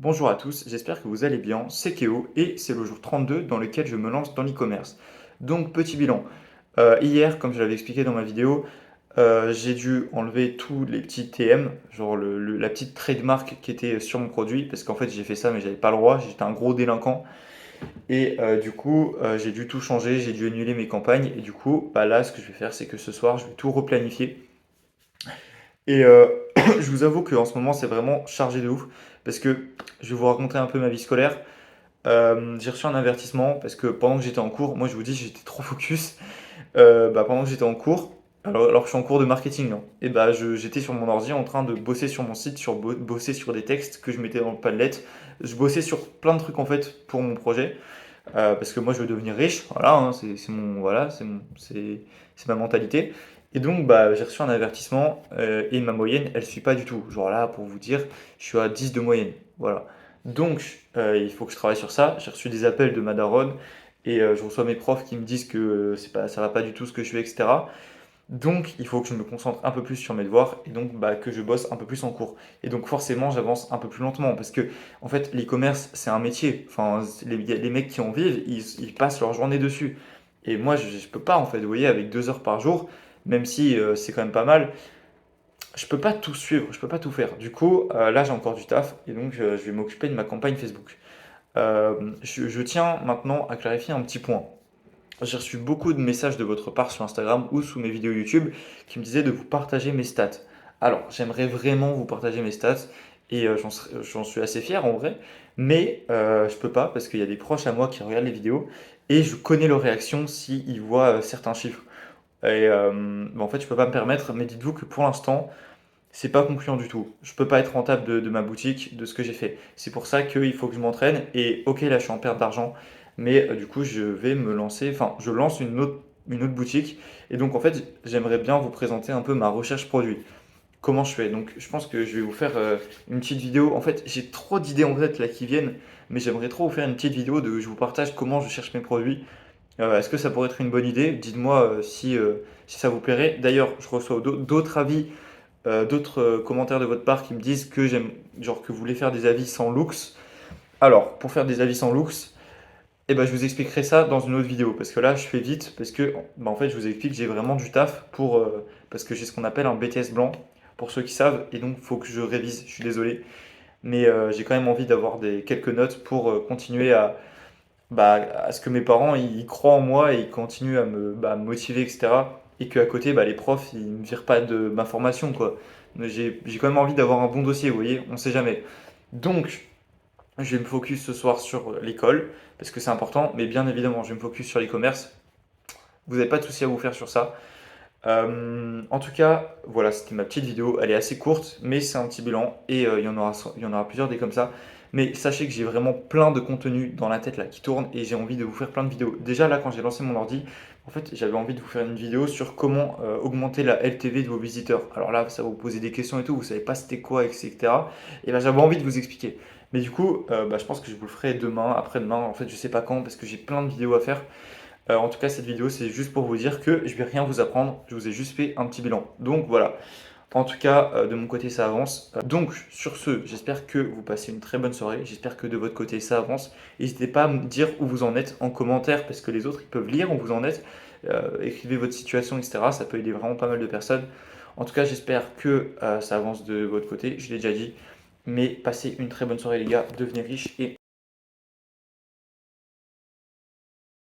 Bonjour à tous, j'espère que vous allez bien, c'est Kéo et c'est le jour 32 dans lequel je me lance dans l'e-commerce. Donc petit bilan. Hier, comme je l'avais expliqué dans ma vidéo, j'ai dû enlever tous les petits TM, genre la petite trademark qui était sur mon produit, parce qu'en fait j'ai fait ça mais j'avais pas le droit, j'étais un gros délinquant. Et du coup j'ai dû tout changer, j'ai dû annuler mes campagnes et du coup bah là ce que je vais faire c'est que ce soir je vais tout replanifier. Et je vous avoue qu'en ce moment c'est vraiment chargé de ouf, parce que je vais vous raconter un peu ma vie scolaire. J'ai reçu un avertissement parce que pendant que j'étais en cours, moi je vous dis j'étais trop focus. Pendant que j'étais en cours, alors que je suis en cours de marketing, hein, et bah j'étais sur mon ordi en train de bosser sur mon site, bosser sur des textes que je mettais dans le Padlet. Je bossais sur plein de trucs en fait pour mon projet, parce que moi je veux devenir riche, voilà, hein, c'est ma mentalité. Et donc bah, j'ai reçu un avertissement et ma moyenne elle suit pas du tout. Genre là pour vous dire, je suis à 10 de moyenne, voilà. Donc il faut que je travaille sur ça. J'ai reçu des appels de ma daronne et je reçois mes profs qui me disent que c'est pas, ça va pas du tout ce que je fais, etc. Donc, il faut que je me concentre un peu plus sur mes devoirs et donc bah, que je bosse un peu plus en cours. Et donc, forcément, j'avance un peu plus lentement parce que, en fait, l'e-commerce, c'est un métier. Enfin, les mecs qui en vivent, ils passent leur journée dessus. Et moi, je peux pas, en fait, vous voyez, avec 2 heures par jour, même si c'est quand même pas mal, je peux pas tout suivre, je peux pas tout faire. Du coup, là, j'ai encore du taf et donc je vais m'occuper de ma campagne Facebook. Je tiens maintenant à clarifier un petit point. J'ai reçu beaucoup de messages de votre part sur Instagram ou sous mes vidéos YouTube qui me disaient de vous partager mes stats. Alors, j'aimerais vraiment vous partager mes stats et j'en suis assez fier en vrai, mais je peux pas parce qu'il y a des proches à moi qui regardent les vidéos et je connais leurs réactions s'ils voient certains chiffres. Et en fait, je peux pas me permettre, mais dites-vous que pour l'instant, c'est pas concluant du tout. Je peux pas être rentable de ma boutique, de ce que j'ai fait. C'est pour ça qu'il faut que je m'entraîne. Et ok, là, je suis en perte d'argent, mais du coup, je vais me lancer. Enfin, je lance une autre boutique. Et donc, en fait, j'aimerais bien vous présenter un peu ma recherche produit. Comment je fais. Donc, je pense que je vais vous faire une petite vidéo. En fait, j'ai trop d'idées en tête là qui viennent, mais j'aimerais trop vous faire une petite vidéo de je vous partage comment je cherche mes produits. Est-ce que ça pourrait être une bonne idée? Dites-moi si ça vous plairait. D'ailleurs, je reçois d'autres avis, d'autres commentaires de votre part qui me disent que genre que vous voulez faire des avis sans looks. Alors, pour faire des avis sans looks, eh ben, je vous expliquerai ça dans une autre vidéo, parce que là, je fais vite, parce que, bah, en fait, je vous explique, j'ai vraiment du taf parce que j'ai ce qu'on appelle un BTS blanc, pour ceux qui savent, et donc il faut que je révise, je suis désolé, mais j'ai quand même envie d'avoir quelques notes pour continuer à ce que mes parents, ils croient en moi et ils continuent à me motiver, etc. Et qu'à côté, bah, les profs, ils ne me virent pas de ma formation, quoi. Mais j'ai quand même envie d'avoir un bon dossier, vous voyez, on sait jamais. Donc, je vais me focus ce soir sur l'école, parce que c'est important, mais bien évidemment, je vais me focus sur l'e-commerce. Vous n'avez pas de souci à vous faire sur ça. En tout cas, voilà, c'était ma petite vidéo. Elle est assez courte, mais c'est un petit bilan et il y en aura plusieurs des comme ça. Mais sachez que j'ai vraiment plein de contenu dans la tête là qui tourne et j'ai envie de vous faire plein de vidéos. Déjà là, quand j'ai lancé mon ordi, en fait, j'avais envie de vous faire une vidéo sur comment augmenter la LTV de vos visiteurs. Alors là, ça va vous poser des questions et tout, vous savez pas c'était quoi, etc. Et ben j'avais envie de vous expliquer. Mais du coup, je pense que je vous le ferai demain, après-demain. En fait, je sais pas quand parce que j'ai plein de vidéos à faire. En tout cas, cette vidéo, c'est juste pour vous dire que je vais rien vous apprendre, je vous ai juste fait un petit bilan. Donc voilà. En tout cas, de mon côté, ça avance. Donc, sur ce, j'espère que vous passez une très bonne soirée. J'espère que de votre côté, ça avance. N'hésitez pas à me dire où vous en êtes en commentaire, parce que les autres, ils peuvent lire où vous en êtes. Écrivez votre situation, etc. Ça peut aider vraiment pas mal de personnes. En tout cas, j'espère que ça avance de votre côté. Je l'ai déjà dit. Mais passez une très bonne soirée, les gars. Devenez riches et